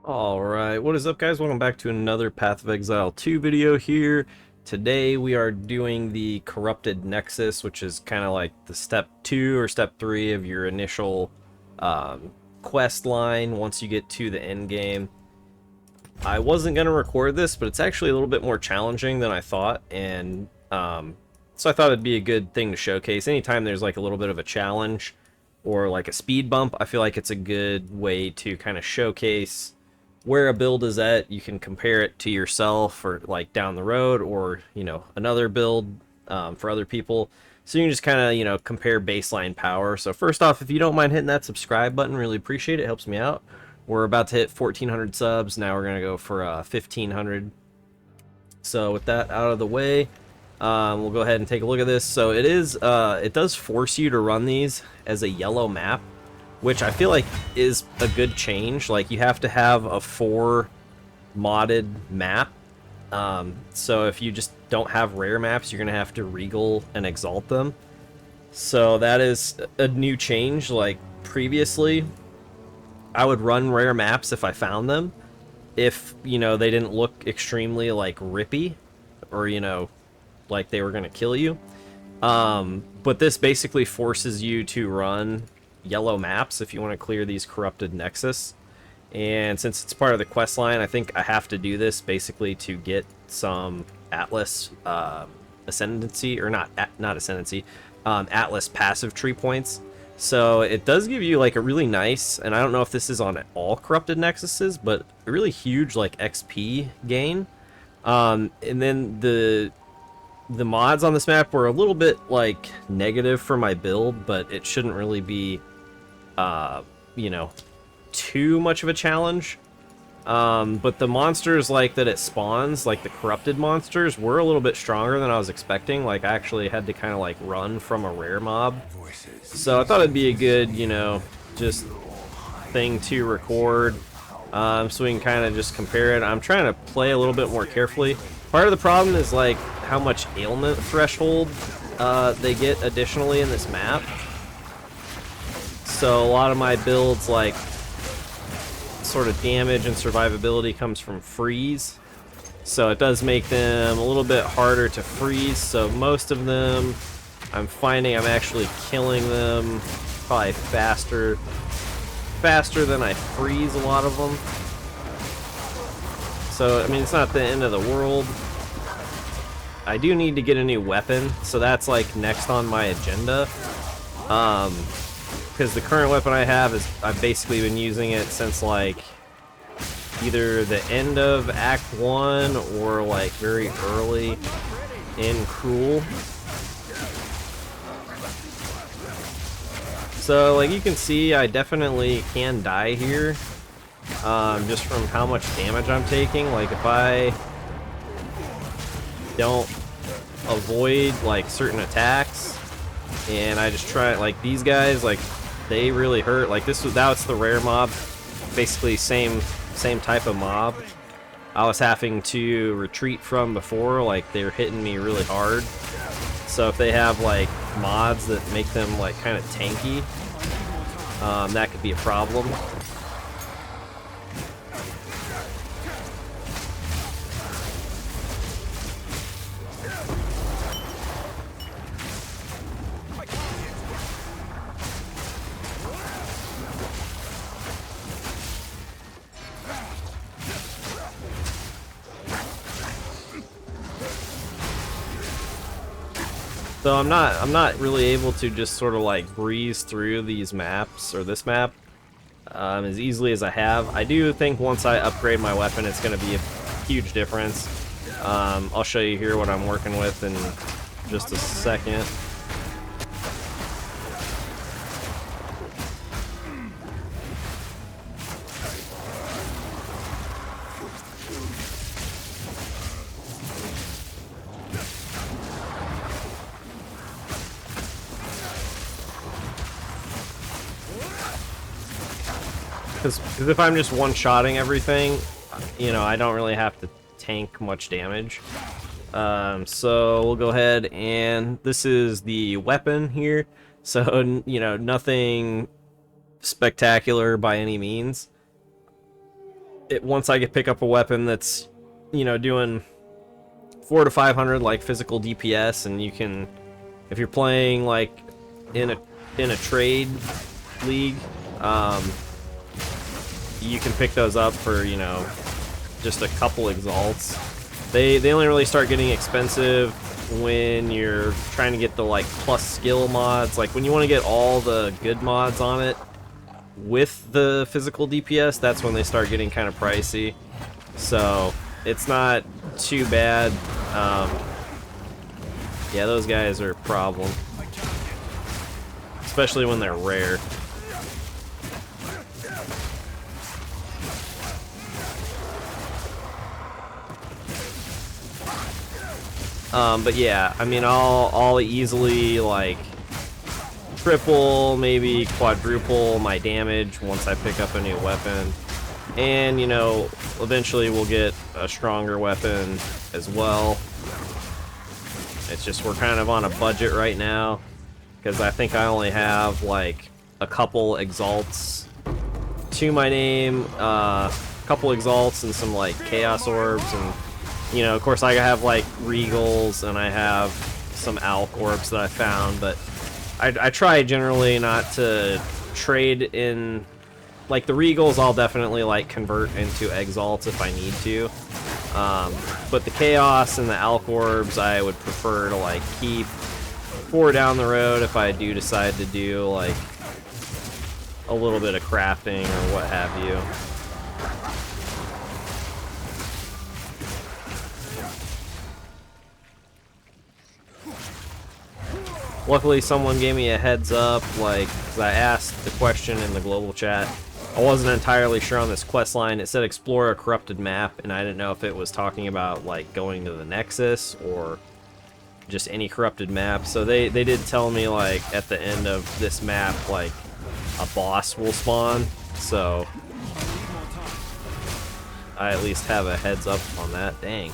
Alright, what is up guys? Welcome back to another Path of Exile 2 video here. Today we are doing the Corrupted Nexus, which is kind of like the step 2 or step 3 of your initial quest line once you get to the end game. I wasn't going to record this, but it's actually a little bit more challenging than I thought, and so I thought it'd be a good thing to showcase. Anytime there's like a little bit of a challenge or like a speed bump, I feel like it's a good way to kind of showcase where a build is at. You can compare it to yourself or like down the road, or another build for other people, so you can just kind of compare baseline power. So first off, if you don't mind hitting that subscribe button, really appreciate it. Helps me out. We're about to hit 1,400 subs. Now we're gonna go for 1,500. So with that out of the way, we'll go ahead and take a look at this. So it does force you to run these as a yellow map, which I feel like is a good change. Like, you have to have a 4 modded map. So if you just don't have rare maps, you're going to have to regal and exalt them. So that is a new change. Like, previously, I would run rare maps if I found them. If, they didn't look extremely, like, rippy, or, like they were going to kill you. But this basically forces you to run yellow maps if you want to clear these corrupted nexus. And since it's part of the quest line, I think I have to do this basically to get some Atlas ascendancy, or not ascendancy, Atlas passive tree points. So it does give you like a really nice, and I don't know if this is on all corrupted nexuses, but a really huge like XP gain. And then the mods on this map were a little bit like negative for my build, but it shouldn't really be too much of a challenge. But the monsters like that it spawns, like the corrupted monsters, were a little bit stronger than I was expecting. Like, I actually had to kind of like run from a rare mob. So I thought it'd be a good, just thing to record, so we can kind of just compare it. I'm trying to play a little bit more carefully. Part of the problem is like how much ailment threshold they get additionally in this map. So a lot of my builds, like, sort of damage and survivability comes from freeze. So it does make them a little bit harder to freeze. So most of them, I'm finding I'm actually killing them probably faster than I freeze a lot of them. So, I mean, it's not the end of the world. I do need to get a new weapon, so that's like next on my agenda. Because the current weapon I have is, I've basically been using it since like either the end of Act 1 or like very early in Cruel. So like you can see, I definitely can die here, just from how much damage I'm taking. Like, if I don't avoid like certain attacks and I just try, like these guys, like they really hurt. Like that's the rare mob, basically same type of mob I was having to retreat from before. Like, they're hitting me really hard. So if they have like mods that make them like kind of tanky, that could be a problem. So I'm not really able to just sort of like breeze through these maps, or this map, as easily as I have. I do think once I upgrade my weapon, it's going to be a huge difference. I'll show you here what I'm working with in just a second. Because if I'm just one-shotting everything, I don't really have to tank much damage. So we'll go ahead, and this is the weapon here. So, nothing spectacular by any means. once I pick up a weapon that's, you know, doing 400 to 500 like physical DPS, and you can, if you're playing like in a trade league, you can pick those up for, you know, just a couple exalts. They only really start getting expensive when you're trying to get the like plus skill mods. Like when you want to get all the good mods on it with the physical DPS, that's when they start getting kind of pricey. So it's not too bad. Yeah, those guys are a problem, especially when they're rare. But yeah, I mean, I'll easily like triple, maybe quadruple my damage once I pick up a new weapon. And, you know, eventually we'll get a stronger weapon as well. It's just we're kind of on a budget right now, because I think I only have like a couple exalts to my name, a couple exalts and some like chaos orbs, and you know, of course I have like regals and I have some alch orbs that I found, but I try generally not to trade in. Like the regals I'll definitely like convert into exalts if I need to, but the chaos and the alch orbs I would prefer to like keep for down the road if I do decide to do like a little bit of crafting or what have you. Luckily someone gave me a heads up, like, 'cause I asked the question in the global chat. I wasn't entirely sure on this quest line. It said explore a corrupted map, and I didn't know if it was talking about like going to the nexus or just any corrupted map. So they did tell me like at the end of this map like a boss will spawn, so I at least have a heads up on that. Dang.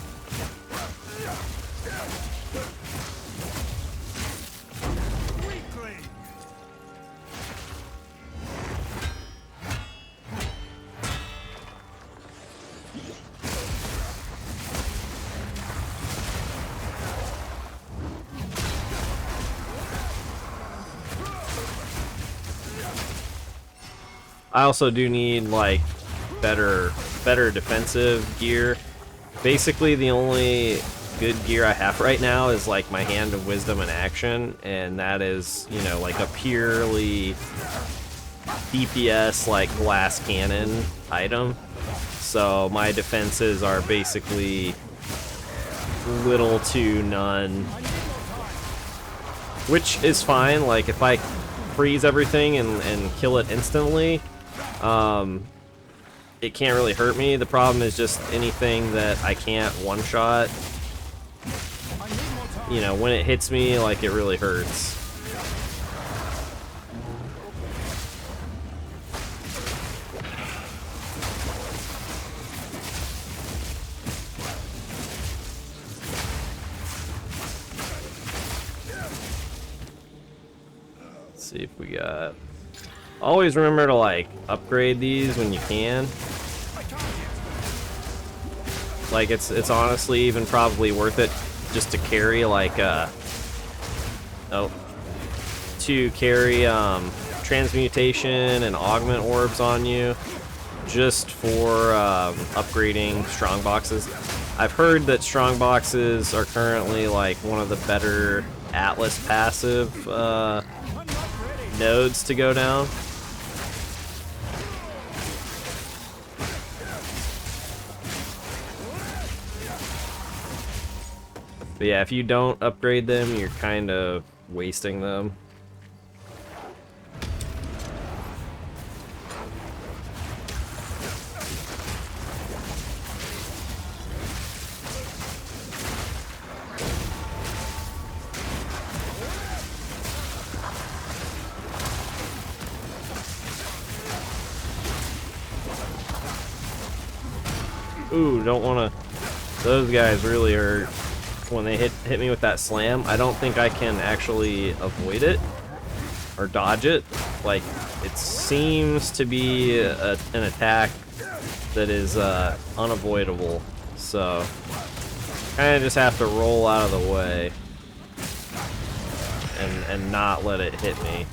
I also do need like better defensive gear. Basically the only good gear I have right now is like my Hand of Wisdom in action, and that is, you know, like a purely DPS like glass cannon item. So my defenses are basically little to none, which is fine. Like if I freeze everything and kill it instantly, it can't really hurt me. The problem is just anything that I can't one-shot, you know, when it hits me, like, it really hurts. Let's see if we got... Always remember to like upgrade these when you can. Like it's honestly even probably worth it just to carry like to carry transmutation and augment orbs on you, just for upgrading strong boxes. I've heard that strong boxes are currently like one of the better Atlas passive nodes to go down. But yeah, if you don't upgrade them, you're kind of wasting them. Ooh, don't want to... Those guys really hurt when they hit me with that slam. I don't think I can actually avoid it or dodge it. Like, it seems to be an attack that is unavoidable. So kind of just have to roll out of the way and not let it hit me.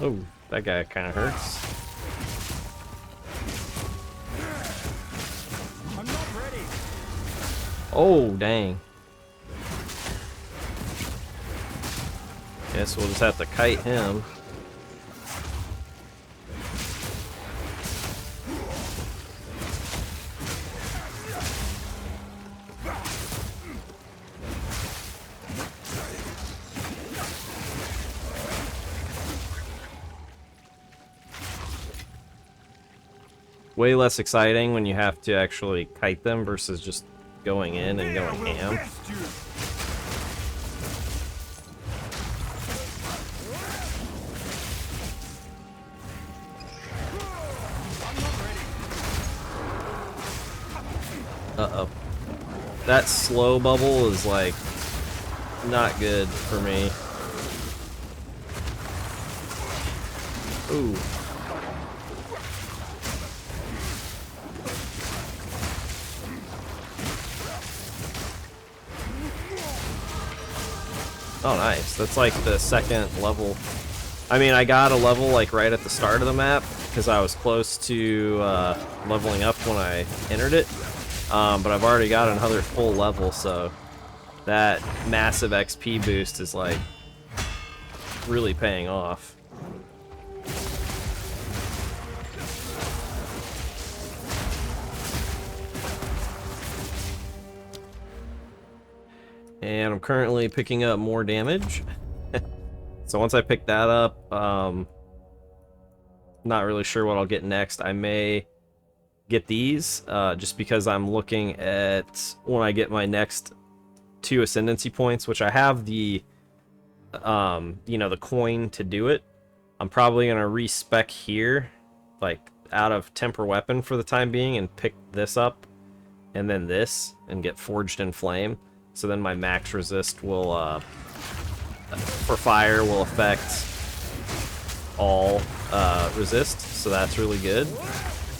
Oh, that guy kind of hurts. I'm not ready. Oh, dang. Guess we'll just have to kite him. Way less exciting when you have to actually kite them versus just going in and going ham. Uh-oh. That slow bubble is like not good for me. Ooh. Oh, nice. That's like the second level. I mean, I got a level like right at the start of the map because I was close to leveling up when I entered it. But I've already got another full level, so that massive XP boost is like really paying off. And I'm currently picking up more damage. So once I pick that up, not really sure what I'll get next. I may get these, just because I'm looking at when I get my next 2 ascendancy points, which I have the, you know, the coin to do it. I'm probably gonna respec here, like out of temper weapon for the time being, and pick this up, and then this, and get forged in flame. So then my max resist will, for fire, will affect all resist, so that's really good.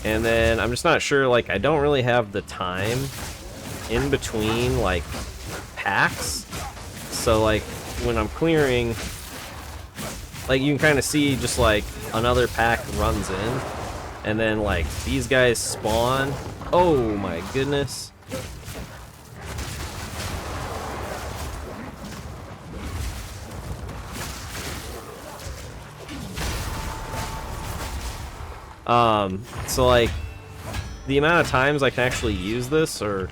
And then I'm just not sure, like, I don't really have the time in between, like, packs. So, like, when I'm clearing, like, you can kind of see just, like, another pack runs in, and then, like, these guys spawn. Oh my goodness. So like, the amount of times I can actually use this are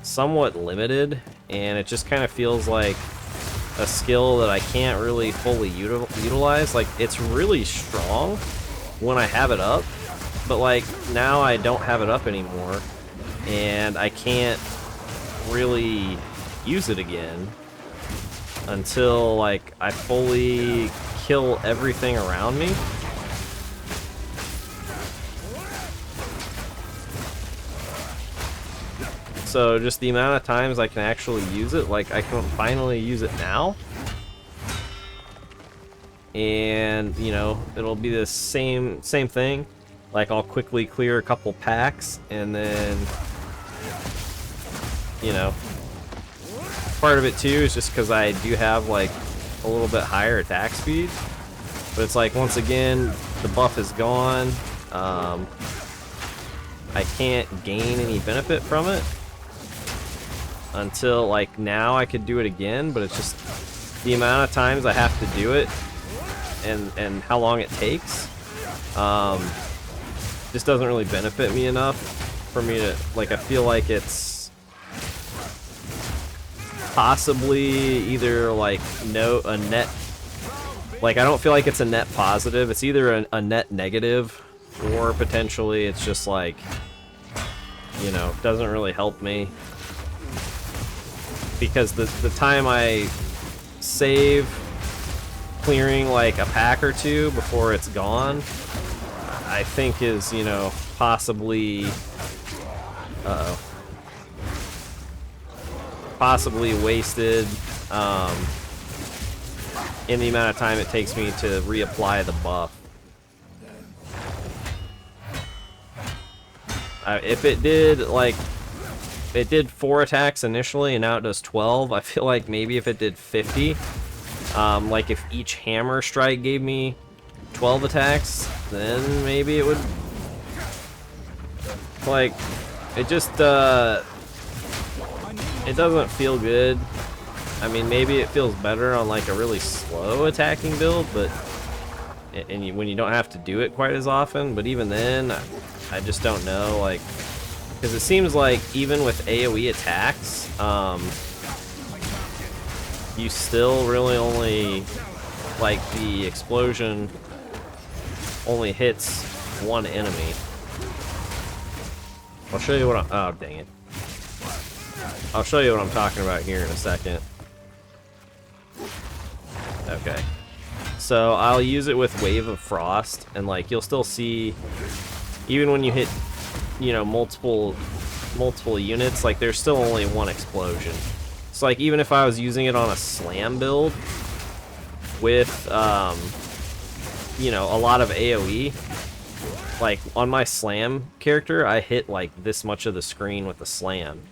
somewhat limited, and it just kind of feels like a skill that I can't really fully utilize. Like, it's really strong when I have it up, but like, now I don't have it up anymore, and I can't really use it again until like I fully kill everything around me. So just the amount of times I can actually use it, like I can finally use it now. And, you know, it'll be the same thing. Like, I'll quickly clear a couple packs, and then, you know, part of it too is just because I do have like a little bit higher attack speed. But it's like, once again, the buff is gone. I can't gain any benefit from it until like now. I could do it again, but it's just the amount of times I have to do it and how long it takes just doesn't really benefit me enough for me to, like, I feel like it's possibly either like a net, like I don't feel like it's a net positive. It's either a net negative, or potentially it's just like, you know, doesn't really help me, because the time I save clearing like a pack or two before it's gone, I think is, you know, possibly possibly wasted in the amount of time it takes me to reapply the buff. If it did, like, it did 4 attacks initially and now it does 12, I feel like maybe if it did 50, like if each hammer strike gave me 12 attacks, then maybe it would, like, it just, it doesn't feel good. I mean, maybe it feels better on like a really slow attacking build, but when you don't have to do it quite as often. But even then, I just don't know, like, because it seems like even with AoE attacks, you still really only, like, the explosion only hits one enemy. I'll show you what I'm, oh dang it. I'll show you what I'm talking about here in a second. Okay. So I'll use it with Wave of Frost, and like you'll still see, even when you hit, you know, multiple units, like there's still only one explosion. So like even if I was using it on a slam build with you know, a lot of AoE, like on my slam character, I hit like this much of the screen with the slam.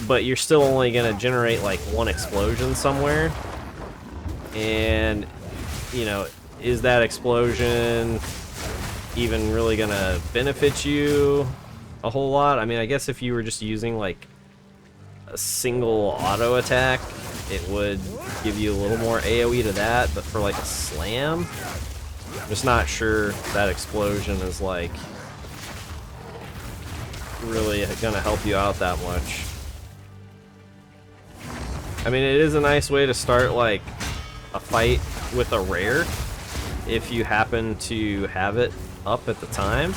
But you're still only gonna generate like one explosion somewhere. And, you know, is that explosion even really gonna benefit you a whole lot? I mean, I guess if you were just using like a single auto attack, it would give you a little more AoE to that, but for like a slam, I'm just not sure that explosion is like really gonna help you out that much. I mean, it is a nice way to start like a fight with a rare if you happen to have it up at the time.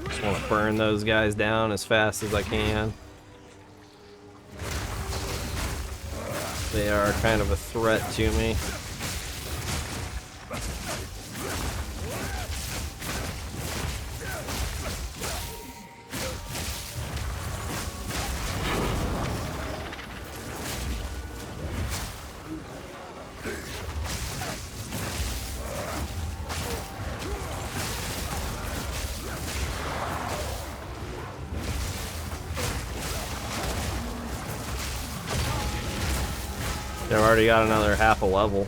Just want to burn those guys down as fast as I can. They are kind of a threat to me. They've already got another half a level.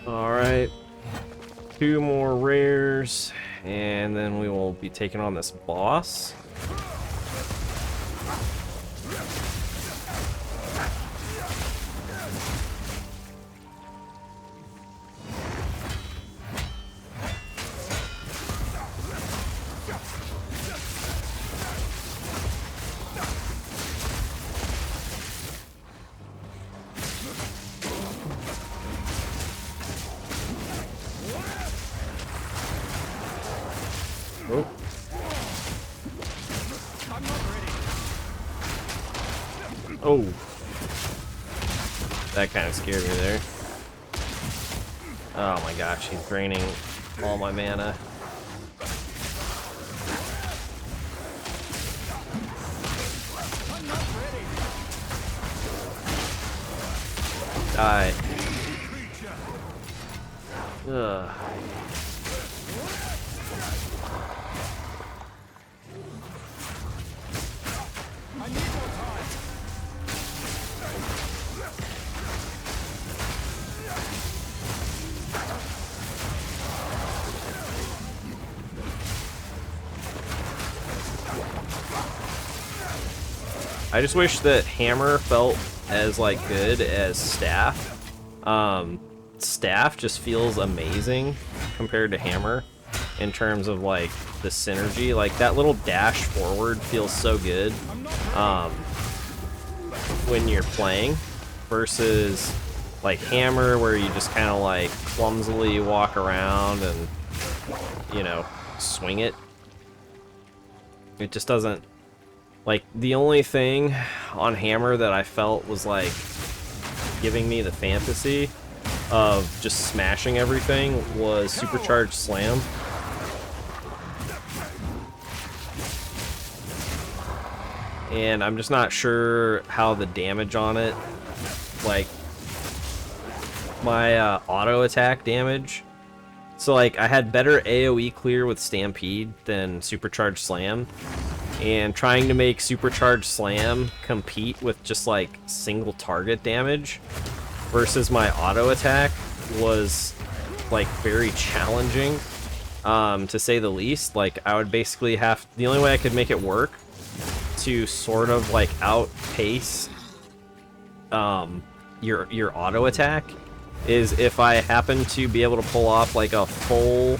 Alright, 2 more rares, and then we will be taking on this boss. Oh. Oh. That kind of scared me there. Oh my gosh, he's draining all my mana. Die. Ugh. I just wish that hammer felt as like good as staff. Staff just feels amazing compared to hammer in terms of like the synergy. Like that little dash forward feels so good when you're playing versus like hammer where you just kind of like clumsily walk around and, you know, swing it. It just doesn't. Like, the only thing on hammer that I felt was, like, giving me the fantasy of just smashing everything was supercharged slam. And I'm just not sure how the damage on it, like, my auto attack damage. So, like, I had better AoE clear with Stampede than supercharged slam. And trying to make supercharged slam compete with just like single target damage versus my auto attack was like very challenging, to say the least. Like I would basically have, the only way I could make it work to sort of like outpace your auto attack is if I happen to be able to pull off like a full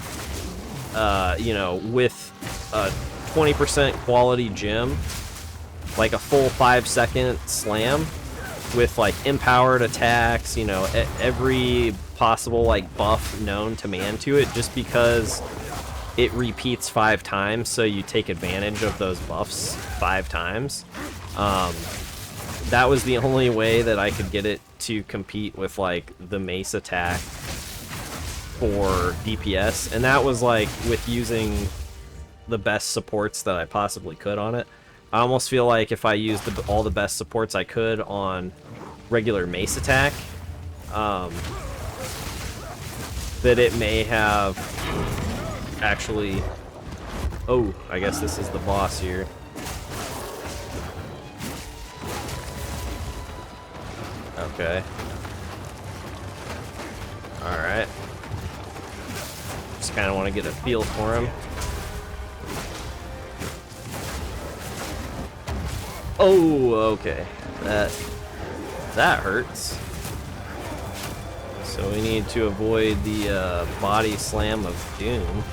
you know, with a 20% quality gem, like a full 5-second slam with like empowered attacks, you know, every possible like buff known to man to it, just because it repeats 5 times, so you take advantage of those buffs 5 times. That was the only way that I could get it to compete with like the mace attack for DPS, and that was like with using the best supports that I possibly could on it. I almost feel like if I used all the best supports I could on regular mace attack, that it may have actually... Oh, I guess this is the boss here. Okay. Alright. Just kind of want to get a feel for him. Oh, okay. That hurts. So we need to avoid the body slam of doom.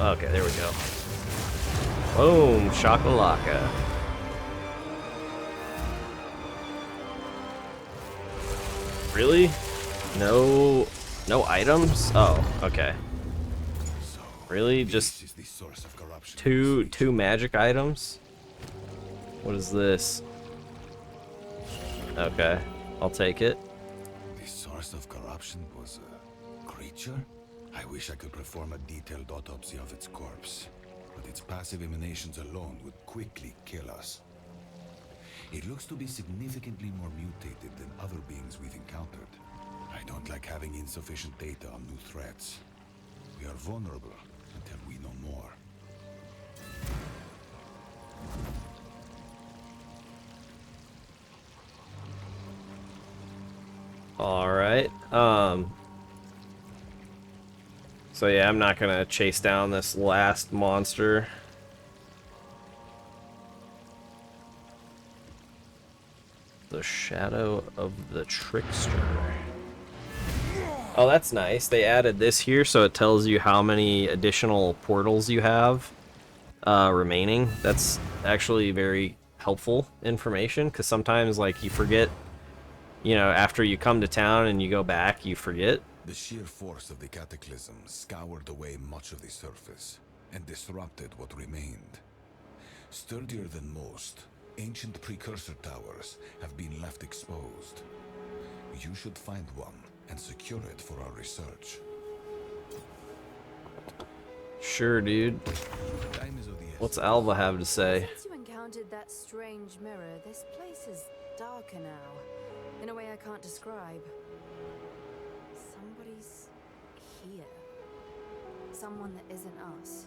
Okay, there we go. Boom, shakalaka. Really? No items? Oh, okay. Really? Just two magic items? What is this? Okay, I'll take it. The source of corruption was a creature? I wish I could perform a detailed autopsy of its corpse, but its passive emanations alone would quickly kill us. It looks to be significantly more mutated than other beings we've encountered. I don't like having insufficient data on new threats. We are vulnerable until we know more. Alright. So yeah, I'm not gonna chase down this last monster. The Shadow of the Trickster. Oh, that's nice. They added this here so it tells you how many additional portals you have remaining. That's actually very helpful information, because sometimes, like, you forget, you know, after you come to town and you go back, you forget. The sheer force of the cataclysm scoured away much of the surface and disrupted what remained. Sturdier than most, ancient precursor towers have been left exposed. You should find one and secure it for our research. Sure, dude. Time is of the essence. What's Alva have to say? Since you encountered that strange mirror, this place is darker now, in a way I can't describe. Somebody's here. Someone that isn't us.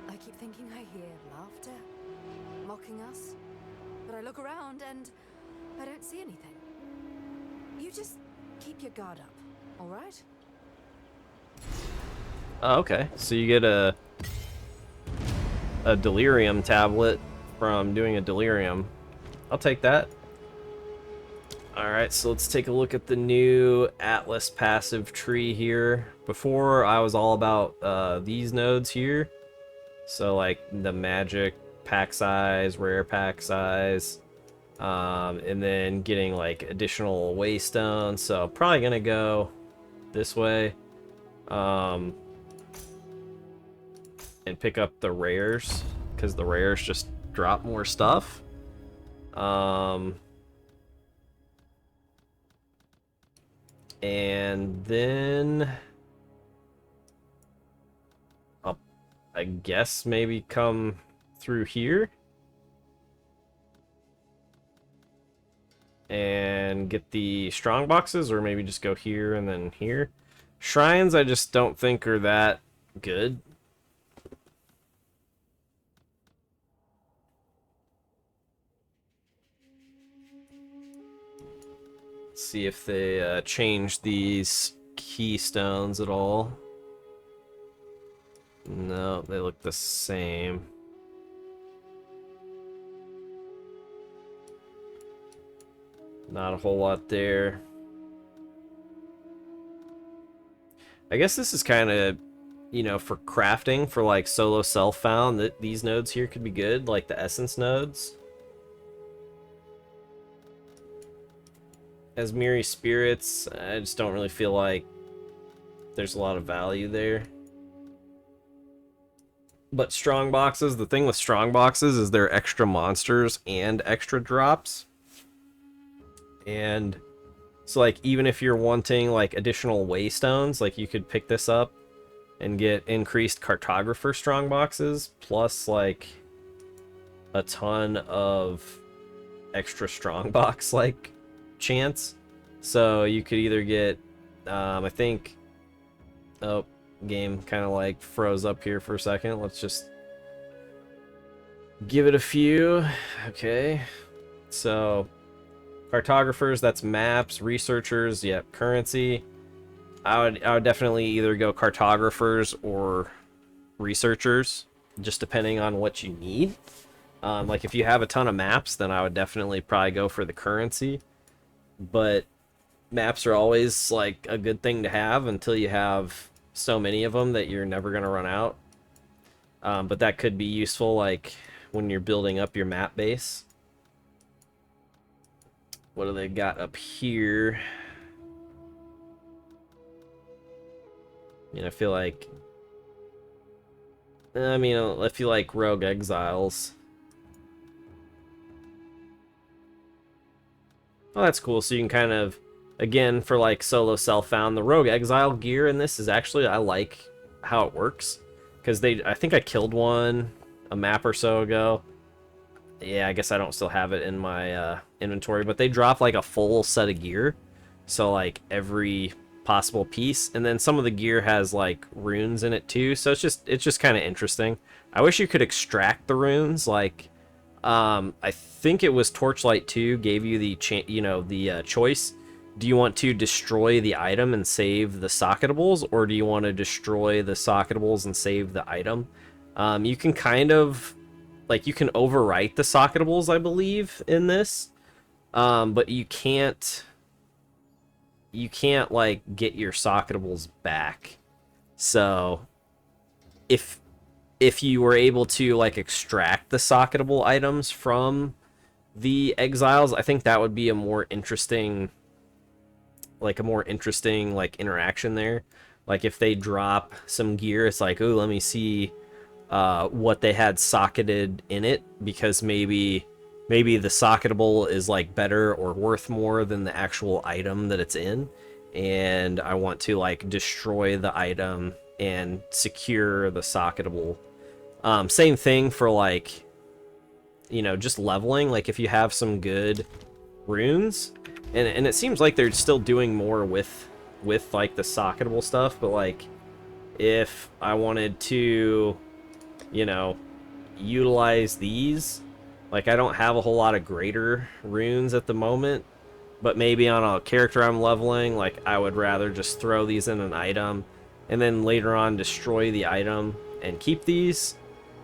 I keep thinking I hear laughter, mocking us, but I look around and I don't see anything. You just keep your guard up, all right? Oh, okay. So you get a delirium tablet from doing a delirium. I'll take that. Alright, so let's take a look at the new Atlas passive tree here. Before, I was all about these nodes here. So, like, the magic pack size, rare pack size, and then getting, like, additional waystones. So, probably gonna go this way. And pick up the rares, because the rares just drop more stuff. And then I'll, I guess, maybe come through here and get the strong boxes, or maybe just go here and then here. Shrines I just don't think are that good. See if they change these keystones at all. No, they look the same. Not a whole lot there. I guess this is kind of, you know, for crafting, for like solo self-found, that these nodes here could be good, like the essence nodes. As Miri Spirits, I just don't really feel like there's a lot of value there. But strong boxes, the thing with strong boxes is they're extra monsters and extra drops. And so, like, even if you're wanting, like, additional waystones, like, you could pick this up and get increased cartographer strong boxes, plus, like, a ton of extra strong box, like, chance. So you could either get I think, oh, game kind of like froze up here for a second. Let's just give it a few. Okay, so cartographers, that's maps. Researchers, yep. Currency, I would definitely either go cartographers or researchers, just depending on what you need. Like if you have a ton of maps, then I would definitely probably go for the currency. But maps are always like a good thing to have until you have so many of them that you're never going to run out. But that could be useful, like when you're building up your map base. What do they got up here? I feel like, I feel like Rogue Exiles. Oh, that's cool. So you can kind of, again, for like solo self-found, the Rogue Exile gear in this is actually, I like how it works. Because I think I killed one a map or so ago. Yeah, I guess I don't still have it in my inventory, but they drop like a full set of gear. So like every possible piece, and then some of the gear has like runes in it too. So it's just kind of interesting. I wish you could extract the runes, like I think it was Torchlight 2 gave you the choice. do you want to destroy the item and save the socketables, or do you want to destroy the socketables and save the item? You can kind of, like, you can overwrite the socketables, I believe, in this, but you can't like get your socketables back. So if you were able to like extract the socketable items from the exiles, I think that would be a more interesting like interaction there. Like if they drop some gear, it's like, oh, let me see what they had socketed in it, because maybe the socketable is like better or worth more than the actual item that it's in, and I want to like destroy the item and secure the socketable. Same thing for like, you know, just leveling. Like if you have some good runes, and it seems like they're still doing more with like the socketable stuff, but like if I wanted to, you know, utilize these, like I don't have a whole lot of greater runes at the moment, but maybe on a character I'm leveling, like I would rather just throw these in an item and then later on destroy the item and keep these.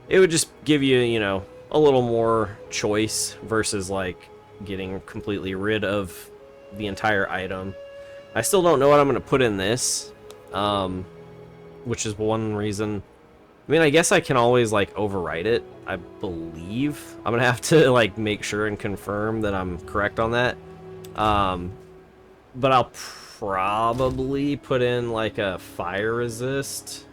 It would just give you, you know, a little more choice versus like getting completely rid of the entire item. I still don't know what I'm going to put in this, which is one reason. I mean, I guess I can always like overwrite it, I believe. I'm going to have to like make sure and confirm that I'm correct on that. But I'll probably put in like a fire resist,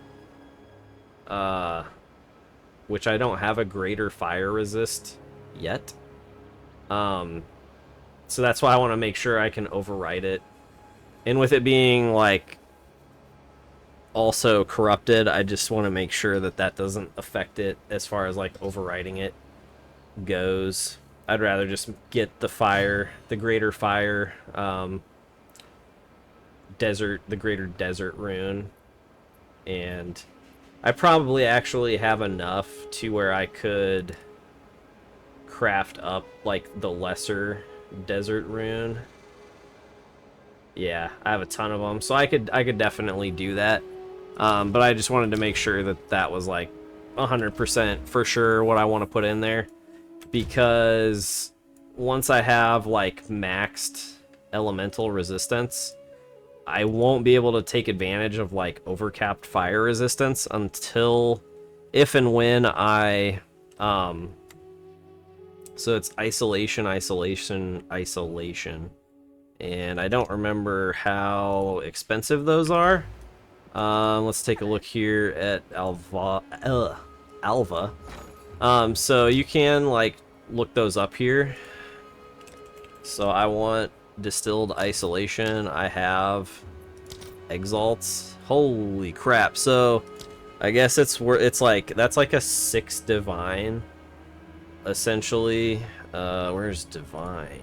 which I don't have a greater fire resist yet. So that's why I want to make sure I can overwrite it. And with it being like also corrupted, I just want to make sure that that doesn't affect it as far as like overwriting it goes. I'd rather just get the greater fire, the greater desert rune, and I probably actually have enough to where I could craft up like the lesser desert rune. Yeah, I have a ton of them, so I could definitely do that. But I just wanted to make sure that that was like 100% for sure what I want to put in there, because once I have like maxed elemental resistance, I won't be able to take advantage of like overcapped fire resistance until if and when I so it's isolation, and I don't remember how expensive those are. Let's take a look here at Alva. So you can like look those up here. So I want distilled isolation. I have exalts. Holy crap! So I guess it's like that's like a 6 divine, essentially. Where's divine?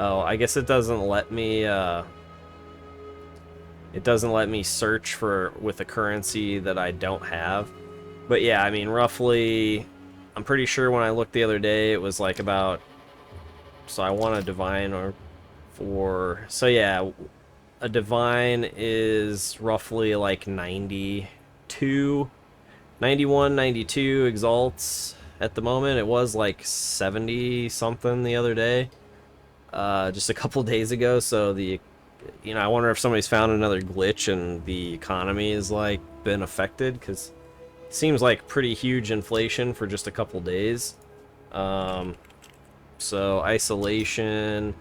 Oh, I guess it doesn't let me search for with a currency that I don't have. But yeah, I mean, roughly, I'm pretty sure when I looked the other day, it was like about, so I want a divine so yeah, a divine is roughly like 92, 91, 92 exalts at the moment. It was like 70 something the other day. Just a couple days ago, so I wonder if somebody's found another glitch and the economy has like been affected, because it seems like pretty huge inflation for just a couple days. So isolation,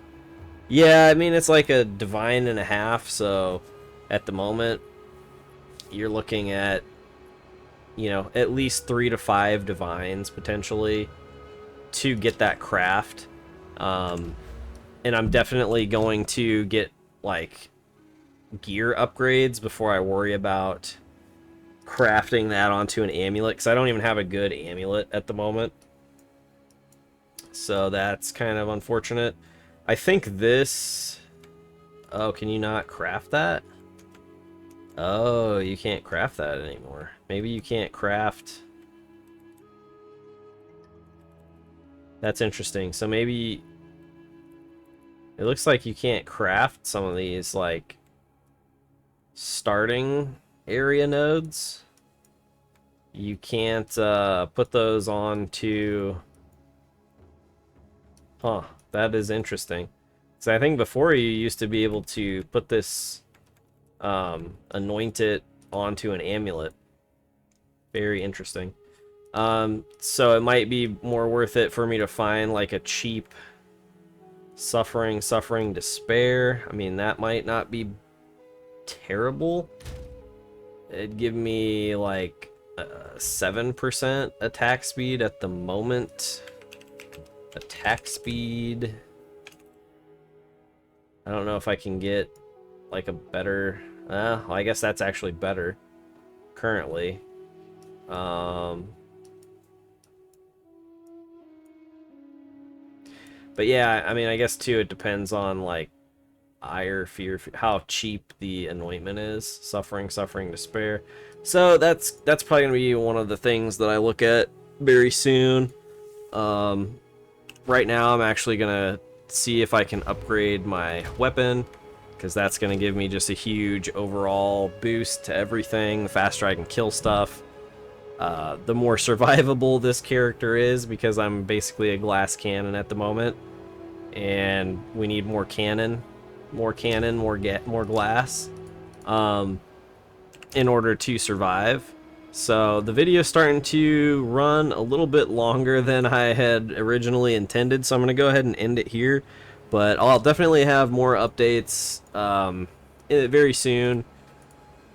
yeah, I mean it's like a divine and a half, so at the moment you're looking at, at least 3 to 5 divines potentially to get that craft. And I'm definitely going to get, like, gear upgrades before I worry about crafting that onto an amulet, because I don't even have a good amulet at the moment. So that's kind of unfortunate. I think this... Oh, can you not craft that? Oh, you can't craft that anymore. Maybe you can't craft... That's interesting. So maybe it looks like you can't craft some of these like starting area nodes. You can't put those onto... Huh, that is interesting. So I think before you used to be able to put this, anoint it onto an amulet. Very interesting. So it might be more worth it for me to find like a cheap suffering, despair. I mean, that might not be terrible. It'd give me like 7% attack speed at the moment. Attack speed. I don't know if I can get like a better... I guess that's actually better currently. But yeah, I mean, I guess too, it depends on like ire, fear, how cheap the anointment is. Suffering, despair. So that's probably gonna be one of the things that I look at very soon. Right now I'm actually gonna see if I can upgrade my weapon, because that's gonna give me just a huge overall boost to everything. The faster I can kill stuff, the more survivable this character is, because I'm basically a glass cannon at the moment, and we need more cannon, more glass, in order to survive. So the video's starting to run a little bit longer than I had originally intended, so I'm going to go ahead and end it here. But I'll definitely have more updates very soon,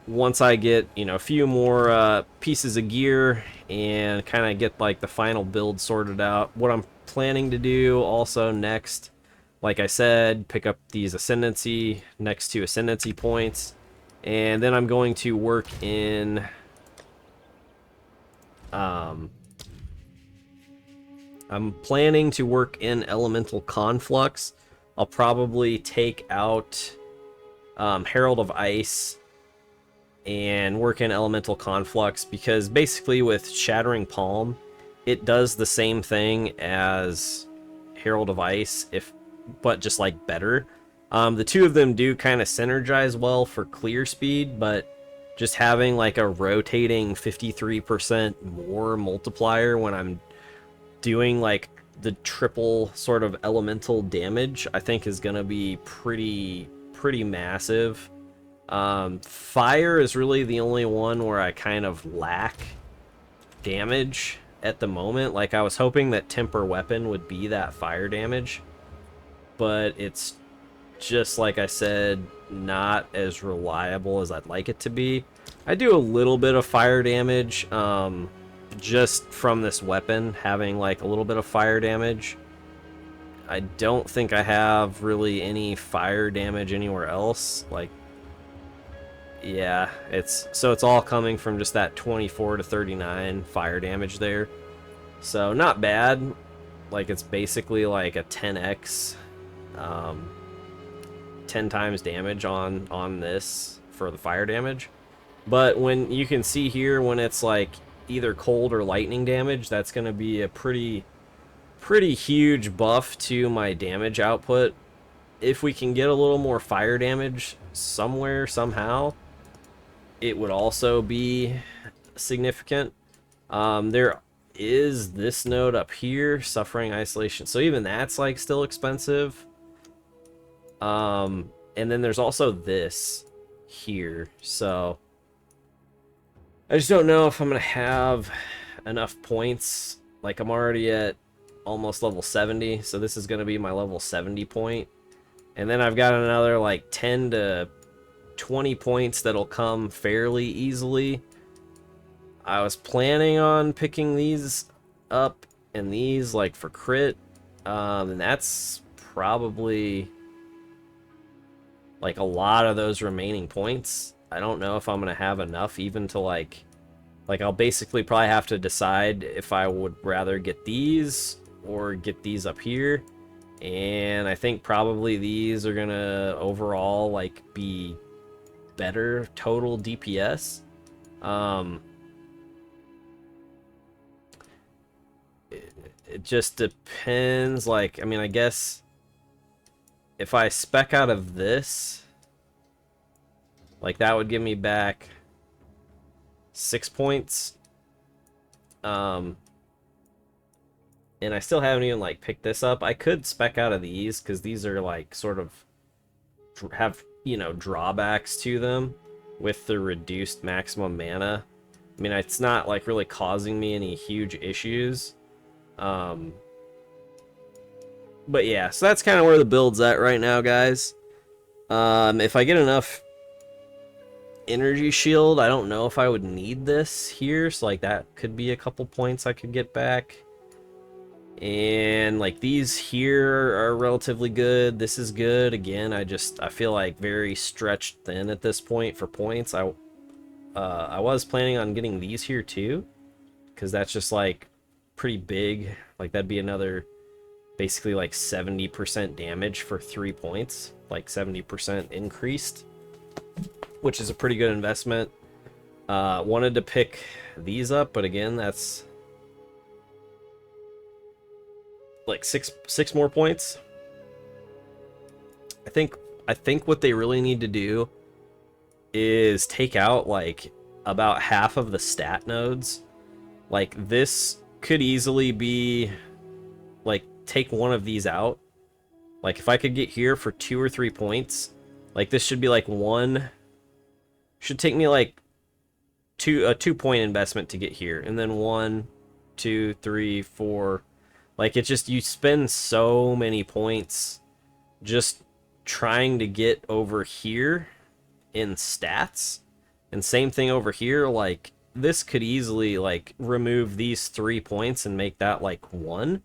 once I get, you know, a few more pieces of gear and kind of get like the final build sorted out. What I'm planning to do also next, like I said, pick up these ascendancy, next to ascendancy points, and then I'm going to work in I'm planning to work in elemental conflux. I'll probably take out Herald of Ice and work in elemental conflux, because basically with Shattering Palm, it does the same thing as Herald of Ice, but just like better. The two of them do kind of synergize well for clear speed, but just having like a rotating 53% more multiplier when I'm doing like the triple sort of elemental damage, I think is gonna be pretty massive. Fire is really the only one where I kind of lack damage at the moment. Like, I was hoping that Temper Weapon would be that fire damage, but it's just, like I said, not as reliable as I'd like it to be. I do a little bit of fire damage, just from this weapon having like a little bit of fire damage. I don't think I have really any fire damage anywhere else. Like, yeah, it's all coming from just that 24 to 39 fire damage there. So not bad. Like, it's basically like a 10x, 10 times damage on this for the fire damage. But when you can see here, when it's like either cold or lightning damage, that's going to be a pretty huge buff to my damage output. If we can get a little more fire damage somewhere, somehow, it would also be significant. There is this node up here, Suffering Isolation, so even that's like still expensive. And then there's also this here, so I just don't know if I'm gonna have enough points. Like, I'm already at almost level 70, so this is gonna be my level 70 point. And then I've got another like 10 to 20 points that'll come fairly easily. I was planning on picking these up and these like for crit, and that's probably like a lot of those remaining points. I don't know if I'm gonna have enough even to like I'll basically probably have to decide if I would rather get these or get these up here. And I think probably these are gonna overall like be better total DPS. it just depends. Like, I mean, I guess if I spec out of this, like, that would give me back 6 points. And I still haven't even, like, picked this up. I could spec out of these, because these are, like, sort of have, you know, drawbacks to them with the reduced maximum mana. I mean, it's not, like, really causing me any huge issues. But yeah, so that's kind of where the build's at right now, guys. If I get enough energy shield, I don't know if I would need this here, so like that could be a couple points I could get back. And like these here are relatively good. This is good. Again, I feel like very stretched thin at this point for points. I was planning on getting these here too, because that's just like pretty big. Like that'd be another basically like 70% damage for 3 points, like 70% increased, which is a pretty good investment. Wanted to pick these up, but again, that's like six more points. I think what they really need to do is take out like about half of the stat nodes. Like this could easily be like, take one of these out. Like if I could get here for 2 or 3 points, like this should be like should take me like a 2-point investment to get here, and then 1, 2, 3, 4. Like, it's just, you spend so many points just trying to get over here in stats. And same thing over here, like, this could easily, like, remove these 3 points and make that, like, 1.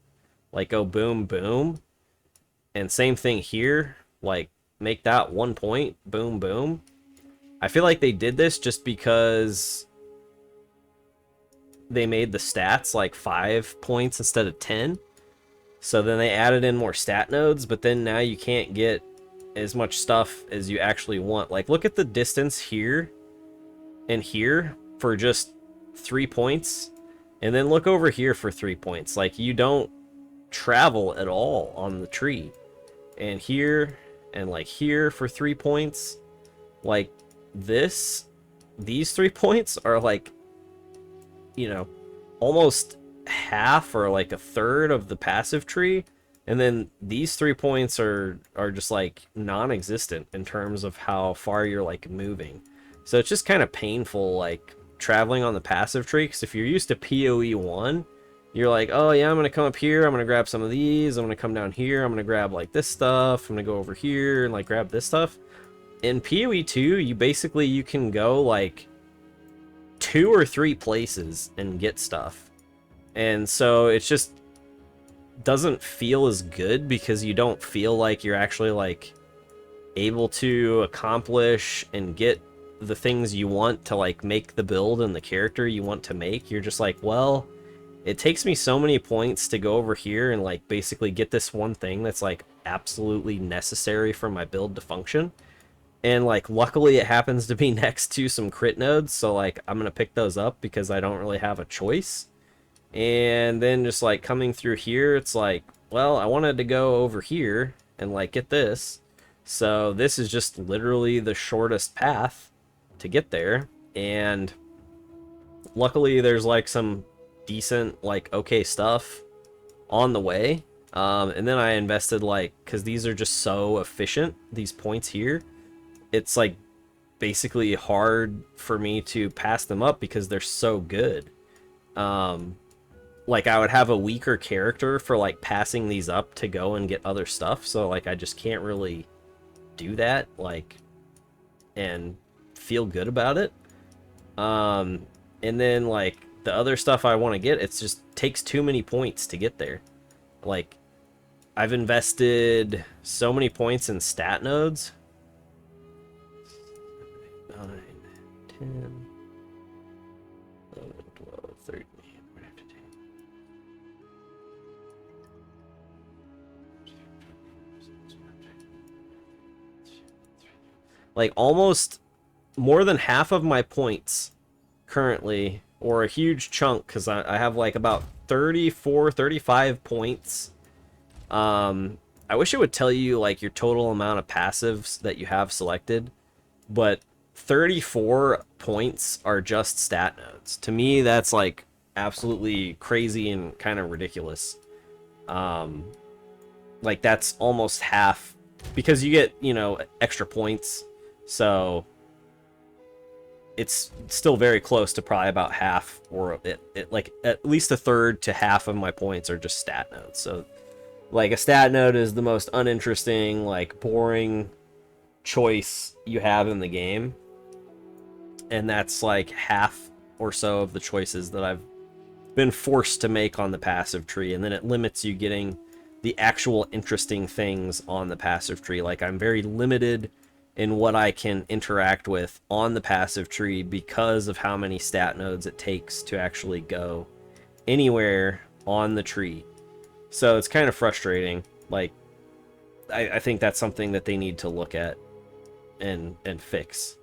Like, go boom, boom. And same thing here, like, make that 1 point, boom, boom. I feel like they did this just because they made the stats like 5 points instead of 10. So then they added in more stat nodes, but then now you can't get as much stuff as you actually want. Like, look at the distance here and here for just 3 points. And then look over here for 3 points. Like, you don't travel at all on the tree. And here and like here for 3 points. Like, these 3 points are like, you know, almost half or like a third of the passive tree, and then these 3 points are just like non-existent in terms of how far you're like moving. So it's just kind of painful like traveling on the passive tree, because if you're used to PoE 1, you're like, oh yeah, I'm gonna come up here, I'm gonna grab some of these, I'm gonna come down here, I'm gonna grab like this stuff, I'm gonna go over here and like grab this stuff. In PoE 2, you can go like 2 or 3 places and get stuff. And so it just doesn't feel as good, because you don't feel like you're actually like able to accomplish and get the things you want to like make the build and the character you want to make. You're just like, well, it takes me so many points to go over here and like basically get this one thing that's like absolutely necessary for my build to function. And like luckily it happens to be next to some crit nodes, so like I'm gonna pick those up because I don't really have a choice. And then just like coming through here, it's like, well, I wanted to go over here and like get this, so this is just literally the shortest path to get there. And luckily there's like some decent like okay stuff on the way. And then I invested like, because these are just so efficient, these points here, it's like basically hard for me to pass them up because they're so good. Like I would have a weaker character for like passing these up to go and get other stuff, so like I just can't really do that like and feel good about it. And then like the other stuff I want to get, it's just takes too many points to get there. Like I've invested so many points in stat nodes. 9, 10, 11, 12, 13. Like almost more than half of my points currently, or a huge chunk, because I have like about 34, 35 points. I wish it would tell you like your total amount of passives that you have selected, but 34 points are just stat nodes. To me, that's like absolutely crazy and kind of ridiculous. Like that's almost half, because you get, you know, extra points, so it's still very close to probably about half, or like at least a third to half of my points are just stat nodes. So like a stat node is the most uninteresting, like boring choice you have in the game, and that's like half or so of the choices that I've been forced to make on the passive tree, and then it limits you getting the actual interesting things on the passive tree. Like I'm very limited in what I can interact with on the passive tree because of how many stat nodes it takes to actually go anywhere on the tree. So it's kind of frustrating. Like I think that's something that they need to look at and fix,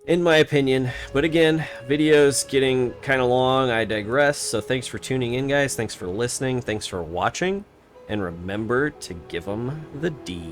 in my opinion. But again, video's getting kind of long. I digress. So thanks for tuning in, guys. Thanks for listening. Thanks for watching. And remember to give them the D.